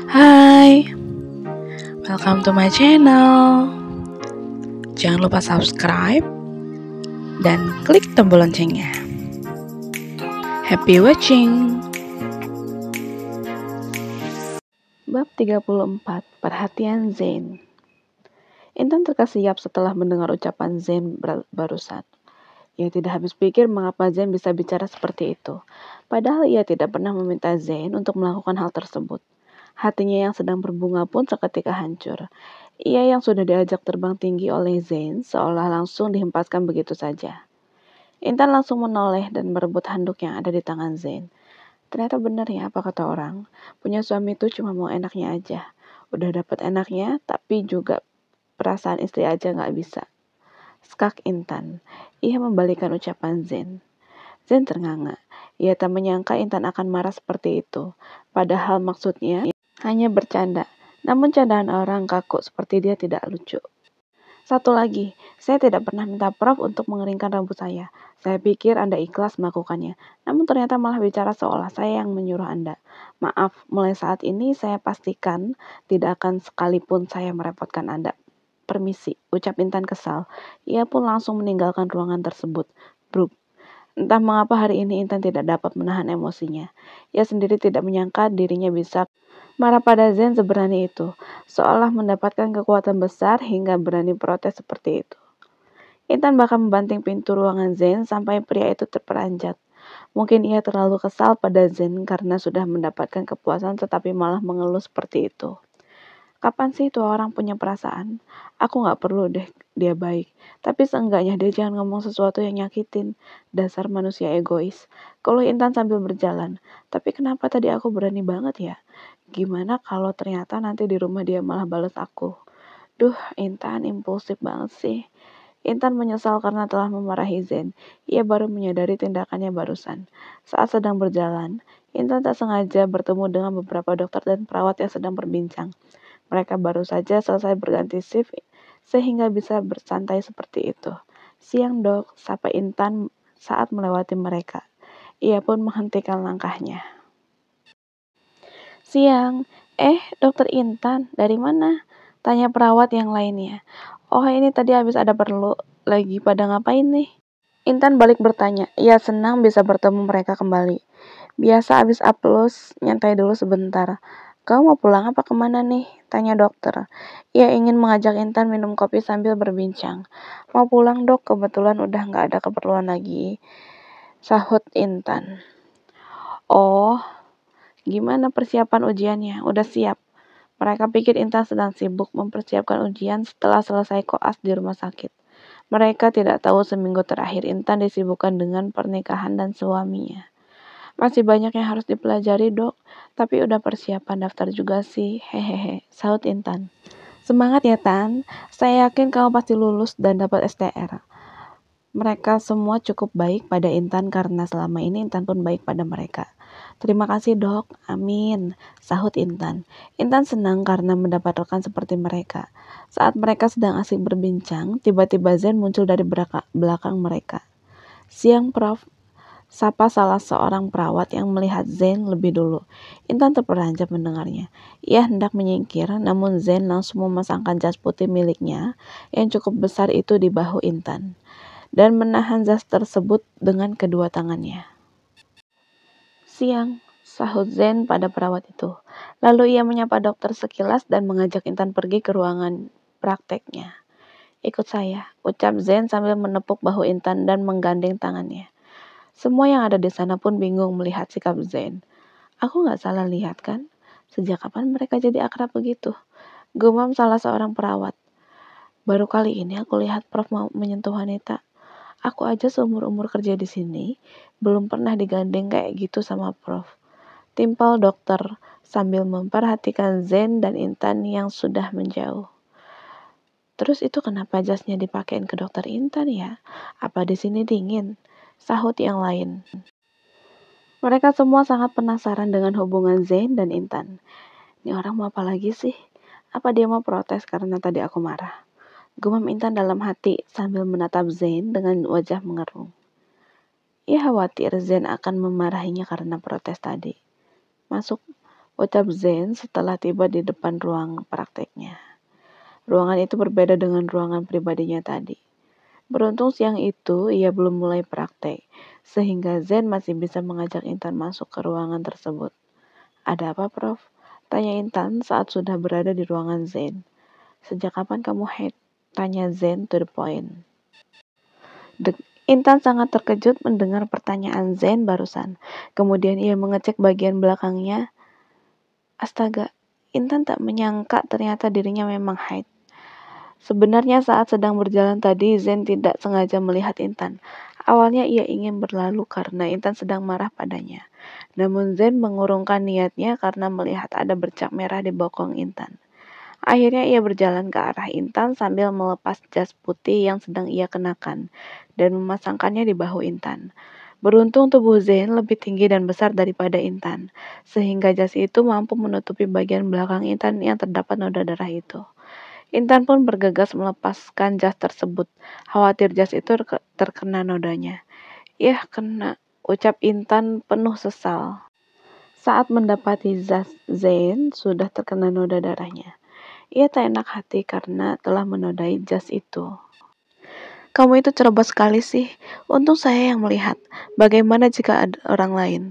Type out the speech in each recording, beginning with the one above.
Hai, welcome to my channel. Jangan lupa subscribe dan klik tombol loncengnya. Happy watching. Bab 34, Perhatian Zain. Intan terkesiap setelah mendengar ucapan Zain barusan. Ia tidak habis pikir mengapa Zain bisa bicara seperti itu. Padahal ia tidak pernah meminta Zain untuk melakukan hal tersebut. Hatinya yang sedang berbunga pun seketika hancur. Ia yang sudah diajak terbang tinggi oleh Zain seolah langsung dihempaskan begitu saja. Intan langsung menoleh dan merebut handuk yang ada di tangan Zain. Ternyata benar ya apa kata orang. Punya suami itu cuma mau enaknya aja. Udah dapat enaknya tapi juga perasaan istri aja gak bisa. Skak Intan. Ia membalikan ucapan Zain. Zain ternganga. Ia tak menyangka Intan akan marah seperti itu. Padahal maksudnya hanya bercanda. Namun candaan orang kaku seperti dia tidak lucu. Satu lagi, saya tidak pernah minta Prof untuk mengeringkan rambut saya. Saya pikir Anda ikhlas melakukannya. Namun ternyata malah bicara seolah saya yang menyuruh Anda. Maaf, mulai saat ini saya pastikan tidak akan sekalipun saya merepotkan Anda. Permisi, ucap Intan kesal. Ia pun langsung meninggalkan ruangan tersebut. Bruk. Entah mengapa hari ini Intan tidak dapat menahan emosinya. Ia sendiri tidak menyangka dirinya bisa marah pada Zain seberani itu, seolah mendapatkan kekuatan besar hingga berani protes seperti itu. Intan bahkan membanting pintu ruangan Zain sampai pria itu terperanjat. Mungkin ia terlalu kesal pada Zain karena sudah mendapatkan kepuasan tetapi malah mengeluh seperti itu. Kapan sih tuh orang punya perasaan? Aku gak perlu deh dia baik. Tapi seenggaknya dia jangan ngomong sesuatu yang nyakitin. Dasar manusia egois. Kalau Intan sambil berjalan. Tapi kenapa tadi aku berani banget ya? Gimana kalau ternyata nanti di rumah dia malah balas aku? Duh, Intan impulsif banget sih. Intan menyesal karena telah memarahi Zain. Ia baru menyadari tindakannya barusan. Saat sedang berjalan, Intan tak sengaja bertemu dengan beberapa dokter dan perawat yang sedang berbincang. Mereka baru saja selesai berganti shift sehingga bisa bersantai seperti itu. Siang dok, sapa Intan saat melewati mereka. Ia pun menghentikan langkahnya. Siang, dokter Intan, dari mana? Tanya perawat yang lainnya. Oh ini tadi habis ada perlu, lagi pada ngapain nih? Intan balik bertanya, ia senang bisa bertemu mereka kembali. Biasa habis upload, nyantai dulu sebentar. Kamu mau pulang apa kemana nih? Tanya dokter. Ia ingin mengajak Intan minum kopi sambil berbincang. Mau pulang dok, kebetulan udah gak ada keperluan lagi. Sahut Intan. Oh, gimana persiapan ujiannya? Udah siap? Mereka pikir Intan sedang sibuk mempersiapkan ujian setelah selesai koas di rumah sakit. Mereka tidak tahu seminggu terakhir Intan disibukkan dengan pernikahan dan suaminya. Masih banyak yang harus dipelajari dok, tapi udah persiapan daftar juga sih, hehehe, sahut Intan. Semangat ya Tan, saya yakin kamu pasti lulus dan dapat STR. Mereka semua cukup baik pada Intan karena selama ini Intan pun baik pada mereka. Terima kasih dok, amin, sahut Intan. Intan senang karena mendapat rekan seperti mereka. Saat mereka sedang asik berbincang, tiba-tiba Zain muncul dari belakang mereka. Siang Prof, sapa salah seorang perawat yang melihat Zain lebih dulu. Intan terperanjat mendengarnya. Ia hendak menyingkir, namun Zain langsung memasangkan jas putih miliknya yang cukup besar itu di bahu Intan dan menahan jas tersebut dengan kedua tangannya. Siang, sahut Zain pada perawat itu. Lalu ia menyapa dokter sekilas dan mengajak Intan pergi ke ruangan prakteknya. Ikut saya, ucap Zain sambil menepuk bahu Intan dan menggandeng tangannya. Semua yang ada di sana pun bingung melihat sikap Zain. Aku gak salah lihat kan? Sejak kapan mereka jadi akrab begitu? Gumam salah seorang perawat. Baru kali ini aku lihat Prof mau menyentuh wanita. Aku aja seumur-umur kerja di sini, belum pernah digandeng kayak gitu sama Prof. Timpal dokter sambil memperhatikan Zain dan Intan yang sudah menjauh. Terus itu kenapa jasnya dipakein ke dokter Intan ya? Apa di sini dingin? Sahut yang lain. Mereka semua sangat penasaran dengan hubungan Zain dan Intan. Ini orang mau apa lagi sih? Apa dia mau protes karena tadi aku marah? Gumam Intan dalam hati sambil menatap Zain dengan wajah mengerung. Ia khawatir Zain akan memarahinya karena protes tadi. ucap Zen setelah tiba di depan ruang prakteknya. Ruangan itu berbeda dengan ruangan pribadinya tadi. Beruntung siang itu ia belum mulai praktek, sehingga Zen masih bisa mengajak Intan masuk ke ruangan tersebut. Ada apa, Prof? Tanya Intan saat sudah berada di ruangan Zen. Sejak kapan kamu haid? Tanya Zen to the point. Intan sangat terkejut mendengar pertanyaan Zen barusan. Kemudian ia mengecek bagian belakangnya. Astaga, Intan tak menyangka ternyata dirinya memang haid. Sebenarnya saat sedang berjalan tadi, Zen tidak sengaja melihat Intan. Awalnya ia ingin berlalu karena Intan sedang marah padanya. Namun Zen mengurungkan niatnya karena melihat ada bercak merah di bokong Intan. Akhirnya ia berjalan ke arah Intan sambil melepas jas putih yang sedang ia kenakan dan memasangkannya di bahu Intan. Beruntung tubuh Zen lebih tinggi dan besar daripada Intan, sehingga jas itu mampu menutupi bagian belakang Intan yang terdapat noda darah itu. Intan pun bergegas melepaskan jas tersebut, khawatir jas itu terkena nodanya. Yah, kena, ucap Intan penuh sesal. Saat mendapati jas Zen sudah terkena noda darahnya. Ia tak enak hati karena telah menodai jas itu. Kamu itu ceroboh sekali sih. Untung saya yang melihat. Bagaimana jika ada orang lain?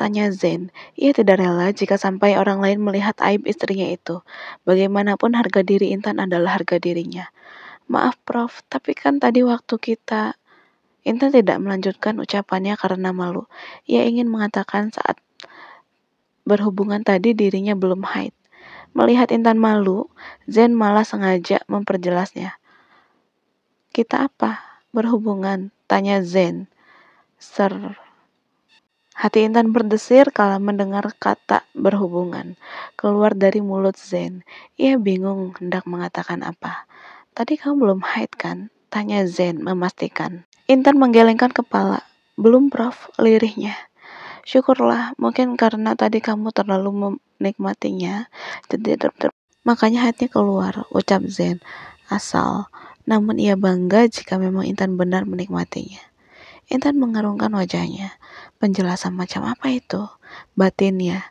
Tanya Zen. Ia tidak rela jika sampai orang lain melihat aib istrinya itu. Bagaimanapun harga diri Intan adalah harga dirinya. Maaf Prof, tapi kan tadi waktu kita... Intan tidak melanjutkan ucapannya karena malu. Ia ingin mengatakan saat berhubungan tadi dirinya belum haid. Melihat Intan malu, Zen malah sengaja memperjelasnya. Kita apa? Berhubungan? Tanya Zen. Hati Intan berdesir kala mendengar kata berhubungan keluar dari mulut Zen. Ia bingung hendak mengatakan apa. Tadi kamu belum haid kan? Tanya Zen memastikan. Intan menggelengkan kepala. Belum Prof, lirihnya. Syukurlah, mungkin karena tadi kamu terlalu menikmatinya. Makanya haidnya keluar, ucap Zen. Asal. Namun ia bangga jika memang Intan benar menikmatinya. Intan mengerungkan wajahnya. Penjelasan macam apa itu? Batinnya.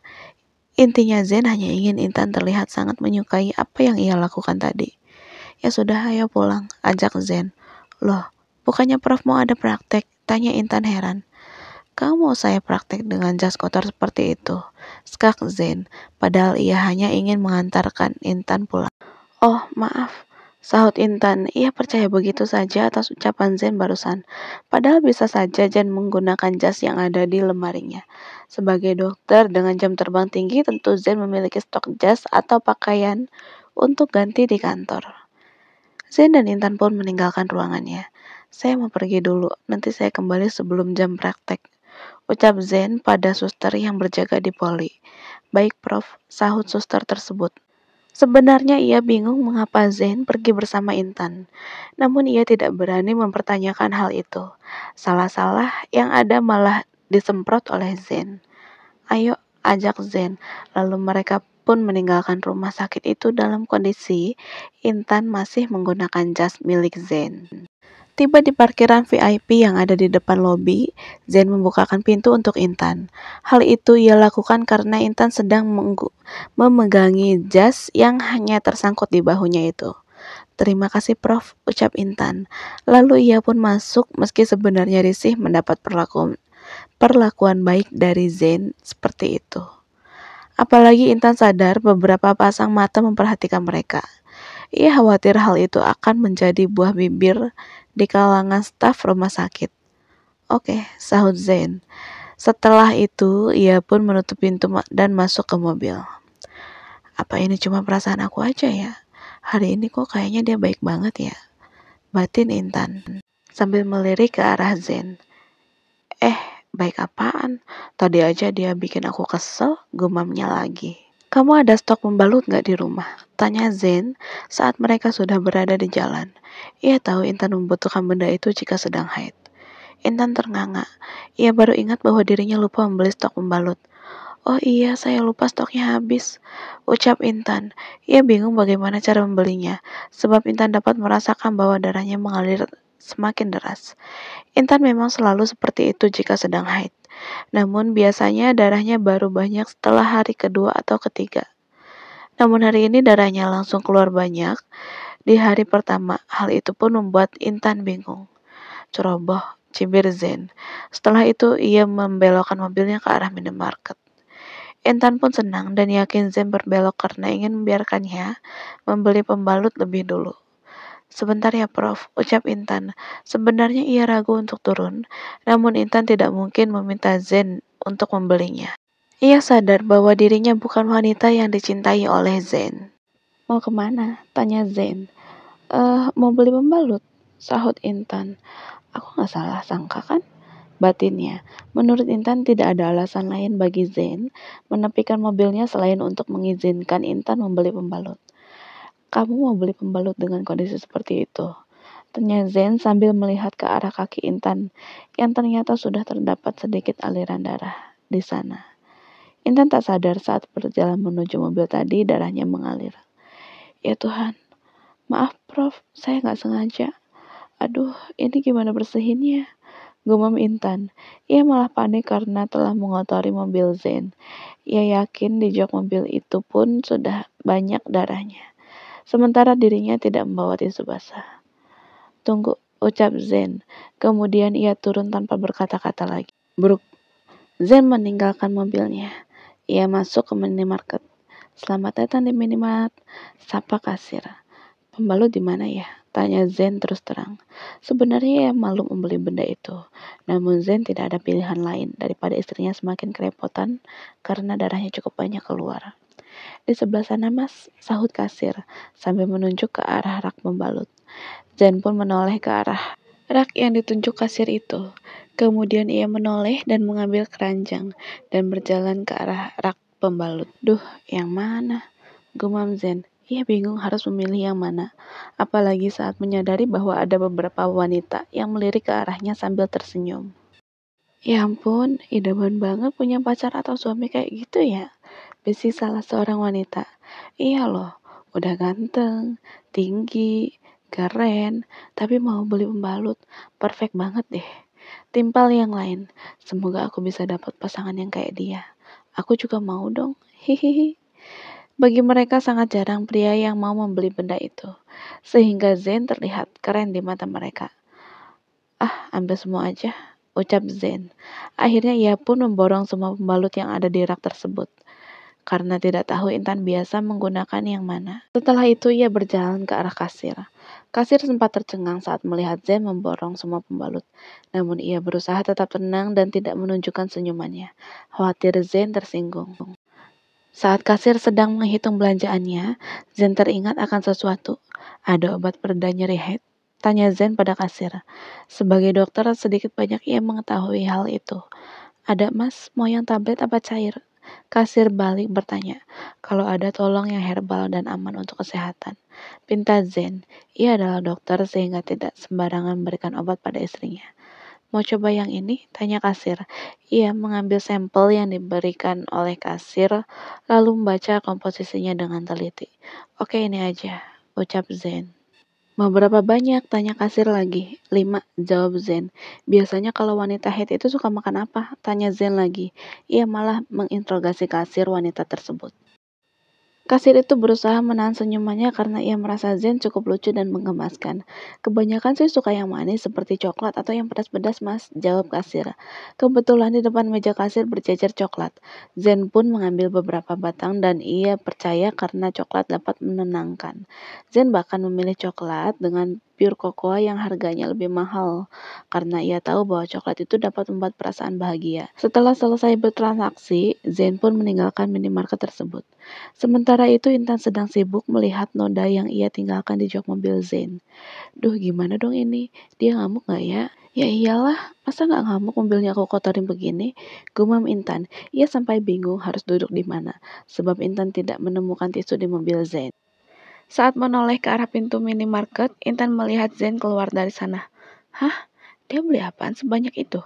Intinya Zen hanya ingin Intan terlihat sangat menyukai apa yang ia lakukan tadi. Ya sudah, ayo pulang, ajak Zen. Loh, bukannya Prof mau ada praktek? Tanya Intan heran. Kamu mau saya praktek dengan jas kotor seperti itu? Skak Zen, padahal ia hanya ingin mengantarkan Intan pulang. Oh, maaf, sahut Intan. Ia percaya begitu saja atas ucapan Zen barusan. Padahal bisa saja Zen menggunakan jas yang ada di lemarinya. Sebagai dokter dengan jam terbang tinggi, tentu Zen memiliki stok jas atau pakaian untuk ganti di kantor. Zen dan Intan pun meninggalkan ruangannya. Saya mau pergi dulu, nanti saya kembali sebelum jam praktek. Ucap Zen pada suster yang berjaga di poli. Baik Prof, sahut suster tersebut. Sebenarnya ia bingung mengapa Zen pergi bersama Intan. Namun ia tidak berani mempertanyakan hal itu. Salah-salah yang ada malah disemprot oleh Zen. Ayo, ajak Zen. Lalu mereka pun meninggalkan rumah sakit itu dalam kondisi Intan masih menggunakan jas milik Zen. Tiba di parkiran VIP yang ada di depan lobi, Zen membukakan pintu untuk Intan. Hal itu ia lakukan karena Intan sedang memegangi jas yang hanya tersangkut di bahunya itu. Terima kasih Prof, ucap Intan. Lalu ia pun masuk meski sebenarnya risih mendapat perlakuan baik dari Zen seperti itu. Apalagi Intan sadar beberapa pasang mata memperhatikan mereka. Ia khawatir hal itu akan menjadi buah bibir di kalangan staf rumah sakit. Oke, sahut Zen. Setelah itu, ia pun menutup pintu dan masuk ke mobil. Apa ini cuma perasaan aku aja ya? Hari ini kok kayaknya dia baik banget ya? Batin Intan, sambil melirik ke arah Zen. Baik apaan? Tadi aja dia bikin aku kesel, gumamnya lagi. Kamu ada stok pembalut gak di rumah? Tanya Zen saat mereka sudah berada di jalan. Ia tahu Intan membutuhkan benda itu jika sedang haid. Intan ternganga. Ia baru ingat bahwa dirinya lupa membeli stok pembalut. Oh iya, saya lupa stoknya habis, ucap Intan. Ia bingung bagaimana cara membelinya, sebab Intan dapat merasakan bahwa darahnya mengalir semakin deras. Intan memang selalu seperti itu jika sedang haid. Namun biasanya darahnya baru banyak setelah hari kedua atau ketiga. Namun hari ini darahnya langsung keluar banyak di hari pertama. Hal itu pun membuat Intan bingung. Ceroboh, cibir Zen. Setelah itu ia membelokkan mobilnya ke arah minimarket. Intan pun senang dan yakin Zen berbelok karena ingin membiarkannya membeli pembalut lebih dulu. Sebentar ya Prof, ucap Intan. Sebenarnya ia ragu untuk turun, namun Intan tidak mungkin meminta Zen untuk membelinya. Ia sadar bahwa dirinya bukan wanita yang dicintai oleh Zen. Mau kemana? Tanya Zen. Mau beli pembalut, sahut Intan. Aku gak salah sangka kan? Batinnya. Menurut Intan tidak ada alasan lain bagi Zen menepikan mobilnya selain untuk mengizinkan Intan membeli pembalut. Kamu mau beli pembalut dengan kondisi seperti itu? Tanya Zen sambil melihat ke arah kaki Intan yang ternyata sudah terdapat sedikit aliran darah di sana. Intan tak sadar saat berjalan menuju mobil tadi darahnya mengalir. Ya Tuhan, maaf Prof, saya nggak sengaja. Aduh, ini gimana bersihinnya? Gumam Intan. Ia malah panik karena telah mengotori mobil Zen. Ia yakin di jok mobil itu pun sudah banyak darahnya. Sementara dirinya tidak membawa tisu basah. Tunggu, ucap Zen. Kemudian ia turun tanpa berkata-kata lagi. Bruk. Zen meninggalkan mobilnya. Ia masuk ke minimarket. Selamat datang di minimarket, sapa kasir. Pembalut di mana ya? Tanya Zen terus terang. Sebenarnya ia malu membeli benda itu. Namun Zen tidak ada pilihan lain daripada istrinya semakin kerepotan karena darahnya cukup banyak keluar. Di sebelah sana mas, sahut kasir sambil menunjuk ke arah rak pembalut. Zen pun menoleh ke arah rak yang ditunjuk kasir itu. Kemudian ia menoleh dan mengambil keranjang dan berjalan ke arah rak pembalut. Duh, yang mana? Gumam Zen. Ia bingung harus memilih yang mana, apalagi saat menyadari bahwa ada beberapa wanita yang melirik ke arahnya sambil tersenyum. Ya ampun, idaman banget punya pacar atau suami kayak gitu ya, bisik salah seorang wanita. Iya loh, udah ganteng, tinggi, keren, tapi mau beli pembalut, perfect banget deh. Timpal yang lain, semoga aku bisa dapat pasangan yang kayak dia. Aku juga mau dong, hihihi. Bagi mereka sangat jarang pria yang mau membeli benda itu, sehingga Zen terlihat keren di mata mereka. Ah, ambil semua aja, ucap Zen. Akhirnya ia pun memborong semua pembalut yang ada di rak tersebut, karena tidak tahu Intan biasa menggunakan yang mana. Setelah itu ia berjalan ke arah kasir. Kasir sempat tercengang saat melihat Zen memborong semua pembalut, namun ia berusaha tetap tenang dan tidak menunjukkan senyumannya. Khawatir Zen tersinggung. Saat kasir sedang menghitung belanjaannya, Zen teringat akan sesuatu. Ada obat pereda nyeri head? Tanya Zen pada kasir. Sebagai dokter, sedikit banyak ia mengetahui hal itu. Ada mas, mau yang tablet apa cair? Kasir balik bertanya. Kalau ada tolong yang herbal dan aman untuk kesehatan. Pinta Zen. Ia adalah dokter sehingga tidak sembarangan memberikan obat pada istrinya. Mau coba yang ini? Tanya kasir. Ia mengambil sampel yang diberikan oleh kasir, lalu membaca komposisinya dengan teliti. Oke, ini aja, ucap Zen. Mau berapa banyak? Tanya kasir lagi. 5, jawab Zen. Biasanya kalau wanita haid itu suka makan apa? Tanya Zen lagi. Ia malah menginterogasi kasir wanita tersebut. Kasir itu berusaha menahan senyumannya karena ia merasa Zen cukup lucu dan menggemaskan. Kebanyakan sih suka yang manis seperti coklat atau yang pedas-pedas mas, jawab kasir. Kebetulan di depan meja kasir berjejer coklat. Zen pun mengambil beberapa batang dan ia percaya karena coklat dapat menenangkan. Zen bahkan memilih coklat dengan pure cocoa yang harganya lebih mahal karena ia tahu bahwa coklat itu dapat membuat perasaan bahagia. Setelah selesai bertransaksi, Zen pun meninggalkan minimarket tersebut. Sementara itu Intan sedang sibuk melihat noda yang ia tinggalkan di jok mobil Zen. Duh gimana dong ini, dia ngamuk gak ya? Ya iyalah, masa gak ngamuk mobilnya aku kotorin begini? Gumam Intan, ia sampai bingung harus duduk di mana, sebab Intan tidak menemukan tisu di mobil Zen. Saat menoleh ke arah pintu minimarket, Intan melihat Zen keluar dari sana. Hah? Dia beli apaan sebanyak itu?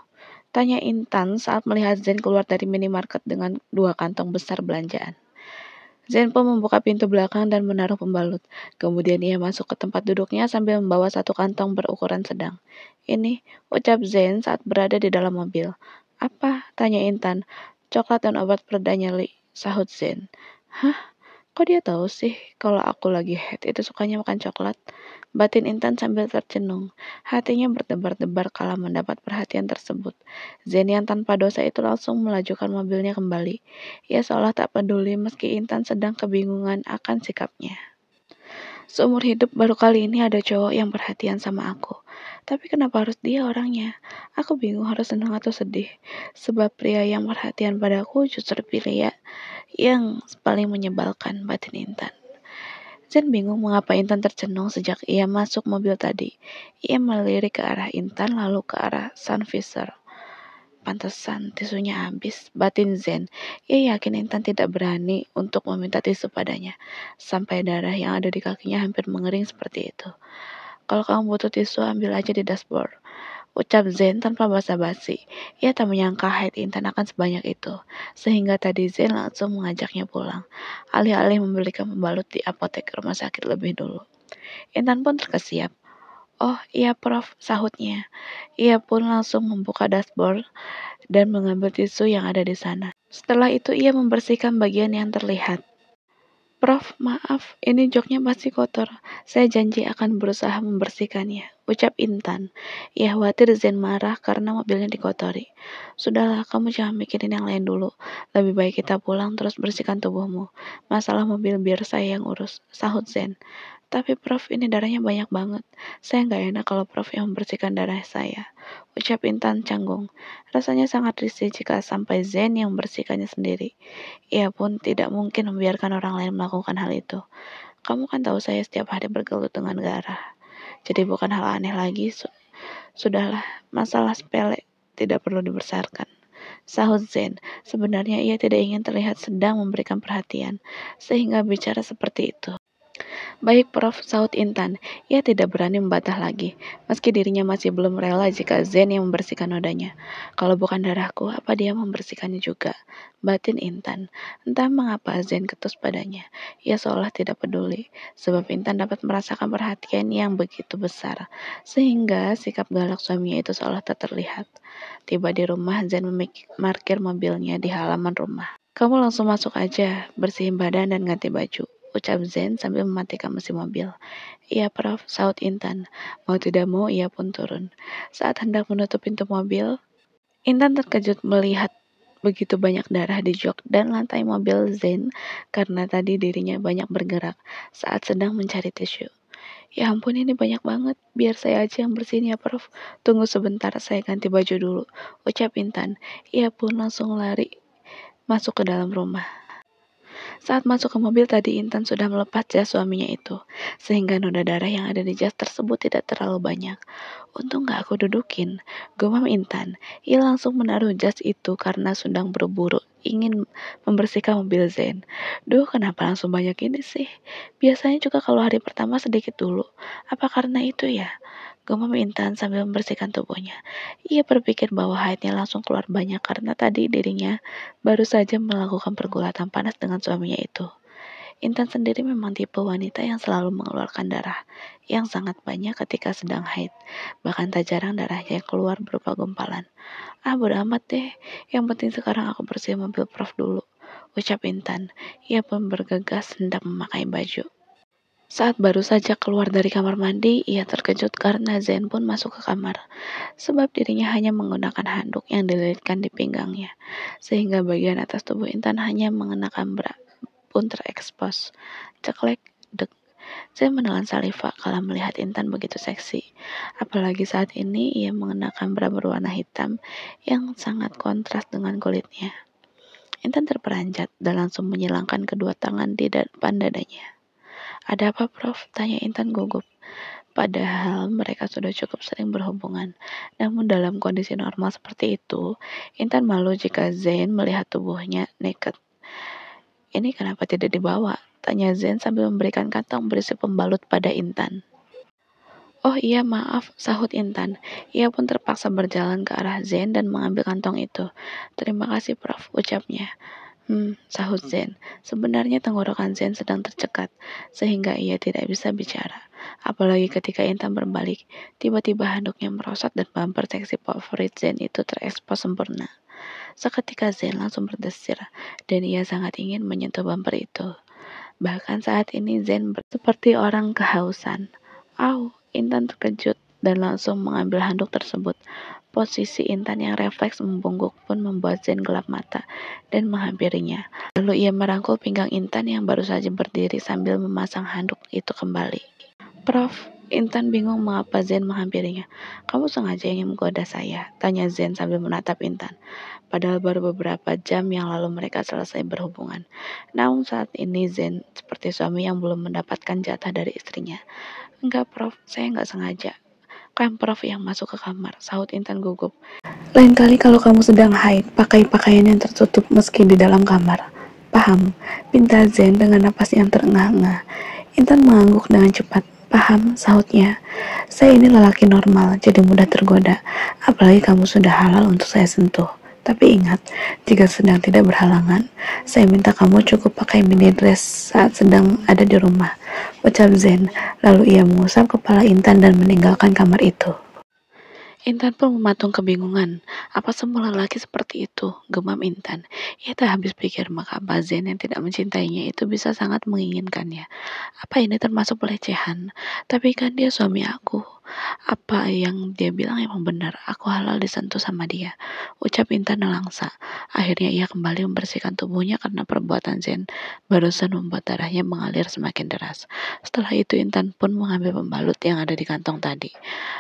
Tanya Intan saat melihat Zen keluar dari minimarket dengan 2 kantong besar belanjaan. Zen pun membuka pintu belakang dan menaruh pembalut. Kemudian ia masuk ke tempat duduknya sambil membawa satu kantong berukuran sedang. Ini, ucap Zen saat berada di dalam mobil. Apa? Tanya Intan. Coklat dan obat pereda nyeri, sahut Zen. Hah? Kok dia tahu sih kalau aku lagi head itu sukanya makan coklat? Batin Intan sambil tercenung. Hatinya berdebar-debar kala mendapat perhatian tersebut. Zen yang tanpa dosa itu langsung melajukan mobilnya kembali. Ia seolah tak peduli meski Intan sedang kebingungan akan sikapnya. Seumur hidup baru kali ini ada cowok yang perhatian sama aku. Tapi kenapa harus dia orangnya? Aku bingung harus senang atau sedih. Sebab pria yang perhatian padaku justru pria yang paling menyebalkan, batin Intan. Zen bingung mengapa Intan tercenung sejak ia masuk mobil tadi. Ia melirik ke arah Intan lalu ke arah Sun Fisher. Pantesan tisunya habis, batin Zen. Ia yakin Intan tidak berani untuk meminta tisu padanya. Sampai darah yang ada di kakinya hampir mengering seperti itu. Kalau kamu butuh tisu, ambil aja di dashboard. Ucap Zen tanpa basa-basi. Ia tak menyangka haid Intan akan sebanyak itu. Sehingga tadi Zen langsung mengajaknya pulang. Alih-alih membelikan pembalut di apotek rumah sakit lebih dulu. Intan pun terkesiap. Oh iya Prof, sahutnya. Ia pun langsung membuka dashboard dan mengambil tisu yang ada di sana. Setelah itu ia membersihkan bagian yang terlihat. Prof, maaf, ini joknya masih kotor. Saya janji akan berusaha membersihkannya, ucap Intan. Ia khawatir Zen marah karena mobilnya dikotori. Sudahlah, kamu jangan mikirin yang lain dulu. Lebih baik kita pulang terus bersihkan tubuhmu. Masalah mobil biar saya yang urus, sahut Zen. Tapi Prof, ini darahnya banyak banget. Saya nggak enak kalau Prof yang membersihkan darah saya, ucap Intan canggung. Rasanya sangat risih jika sampai Zen yang membersihkannya sendiri. Ia pun tidak mungkin membiarkan orang lain melakukan hal itu. Kamu kan tahu saya setiap hari bergelut dengan darah. Jadi bukan hal aneh lagi. Sudahlah, masalah sepele tidak perlu dibesarkan. Sahut Zen, sebenarnya ia tidak ingin terlihat sedang memberikan perhatian, sehingga bicara seperti itu. Baik Prof, sahut Intan. Ia tidak berani membantah lagi, meski dirinya masih belum rela jika Zen yang membersihkan nodanya. Kalau bukan darahku, apa dia membersihkannya juga? Batin Intan. Entah mengapa Zen ketus padanya. Ia seolah tidak peduli, sebab Intan dapat merasakan perhatian yang begitu besar, sehingga sikap galak suaminya itu seolah tak terlihat. Tiba di rumah, Zen memarkir mobilnya di halaman rumah. Kamu langsung masuk aja, bersihin badan dan ganti baju, ucap Zen sambil mematikan mesin mobil. Iya Prof, sahut Intan. Mau tidak mau ia pun turun. Saat hendak menutup pintu mobil, Intan terkejut melihat begitu banyak darah di jok dan lantai mobil Zen karena tadi dirinya banyak bergerak saat sedang mencari tisu. Ya ampun ini banyak banget, biar saya aja yang bersihin ya Prof. Tunggu sebentar saya ganti baju dulu, ucap Intan. Ia pun langsung lari masuk ke dalam rumah. Saat masuk ke mobil tadi Intan sudah melepas jas suaminya itu, sehingga noda darah yang ada di jas tersebut tidak terlalu banyak. Untung gak aku dudukin, gumam Intan. Ia langsung menaruh jas itu karena sedang buru-buru ingin membersihkan mobil Zen. Duh, kenapa langsung banyak ini sih? Biasanya juga kalau hari pertama sedikit dulu. Apa karena itu ya? Gumam Intan sambil membersihkan tubuhnya. Ia berpikir bahwa haidnya langsung keluar banyak karena tadi dirinya baru saja melakukan pergulatan panas dengan suaminya itu. Intan sendiri memang tipe wanita yang selalu mengeluarkan darah yang sangat banyak ketika sedang haid. Bahkan tak jarang darahnya keluar berupa gumpalan. Ah, bodo amat deh. Yang penting sekarang aku bersihin mobil Prof dulu, ucap Intan. Ia pun bergegas hendak memakai baju. Saat baru saja keluar dari kamar mandi, ia terkejut karena Zen pun masuk ke kamar. Sebab dirinya hanya menggunakan handuk yang dililitkan di pinggangnya, sehingga bagian atas tubuh Intan hanya mengenakan bra pun terekspos. Ceklek, dek. Zen menelan saliva kala melihat Intan begitu seksi. Apalagi saat ini ia mengenakan bra berwarna hitam yang sangat kontras dengan kulitnya. Intan terperanjat dan langsung menyilangkan kedua tangan di depan dadanya. Ada apa Prof? Tanya Intan gugup. Padahal mereka sudah cukup sering berhubungan. Namun dalam kondisi normal seperti itu, Intan malu jika Zain melihat tubuhnya naked. Ini kenapa tidak dibawa? Tanya Zain sambil memberikan kantong berisi pembalut pada Intan. Oh iya maaf, sahut Intan. Ia pun terpaksa berjalan ke arah Zain dan mengambil kantong itu. Terima kasih Prof, ucapnya. Sahut Zen. Sebenarnya tenggorokan Zen sedang tercekat, sehingga ia tidak bisa bicara. Apalagi ketika Intan berbalik, tiba-tiba handuknya merosot dan bumper seksi favorit Zen itu terekspos sempurna. Seketika Zen langsung berdesir, dan ia sangat ingin menyentuh bumper itu. Bahkan saat ini Zen seperti orang kehausan. Au, Intan terkejut dan langsung mengambil handuk tersebut. Posisi Intan yang refleks membungkuk pun membuat Zen gelap mata dan menghampirinya. Lalu ia merangkul pinggang Intan yang baru saja berdiri sambil memasang handuk itu kembali. Prof, Intan bingung mengapa Zen menghampirinya. Kamu sengaja ingin menggoda saya? Tanya Zen sambil menatap Intan. Padahal baru beberapa jam yang lalu mereka selesai berhubungan. Namun saat ini Zen seperti suami yang belum mendapatkan jatah dari istrinya. Enggak, Prof, saya enggak sengaja. Kan Prof yang masuk ke kamar, sahut Intan gugup. Lain kali kalau kamu sedang haid, pakai pakaian yang tertutup meski di dalam kamar. Paham? Pinta Zen dengan napas yang terengah-engah. Intan mengangguk dengan cepat. Paham, sahutnya. Saya ini lelaki normal, jadi mudah tergoda. Apalagi kamu sudah halal untuk saya sentuh. Tapi ingat, jika sedang tidak berhalangan, saya minta kamu cukup pakai mini dress saat sedang ada di rumah. Ucap Zen, lalu ia mengusap kepala Intan dan meninggalkan kamar itu. Intan pun mematung kebingungan. Apa semua lelaki seperti itu? Gemam Intan. Ia tak habis pikir mengapa Zen yang tidak mencintainya itu bisa sangat menginginkannya. Apa ini termasuk pelecehan? Tapi kan dia suami aku. Apa yang dia bilang emang benar? Aku halal disentuh sama dia. Ucap Intan nelangsa. Akhirnya ia kembali membersihkan tubuhnya karena perbuatan Zen barusan membuat darahnya mengalir semakin deras. Setelah itu Intan pun mengambil pembalut yang ada di kantong tadi.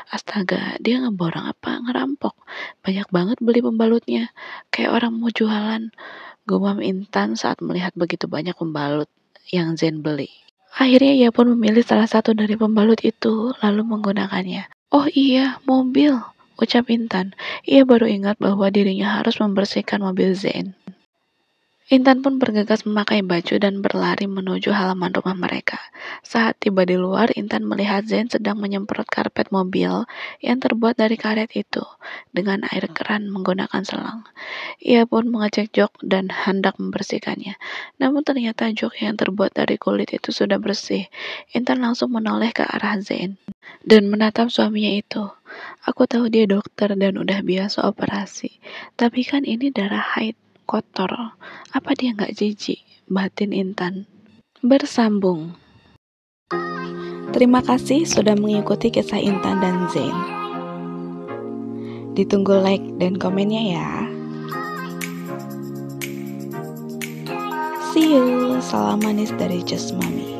Astaga, dia ngeborong apa? Ngerampok. Banyak banget beli pembalutnya. Kayak orang mau jualan. Gumam Intan saat melihat begitu banyak pembalut yang Zen beli. Akhirnya ia pun memilih salah satu dari pembalut itu, lalu menggunakannya. Oh iya, mobil, ucap Intan. Ia baru ingat bahwa dirinya harus membersihkan mobil Zen. Intan pun bergegas memakai baju dan berlari menuju halaman rumah mereka. Saat tiba di luar, Intan melihat Zen sedang menyemprot karpet mobil yang terbuat dari karet itu dengan air keran menggunakan selang. Ia pun mengecek jok dan hendak membersihkannya. Namun ternyata jok yang terbuat dari kulit itu sudah bersih. Intan langsung menoleh ke arah Zen dan menatap suaminya itu. Aku tahu dia dokter dan udah biasa operasi. Tapi kan ini darah haid. Kotor, apa dia nggak jijik? Batin Intan. Bersambung. Terima kasih sudah mengikuti kisah Intan dan Zen. Ditunggu like dan komennya ya. See you. Salam manis dari Just Mami.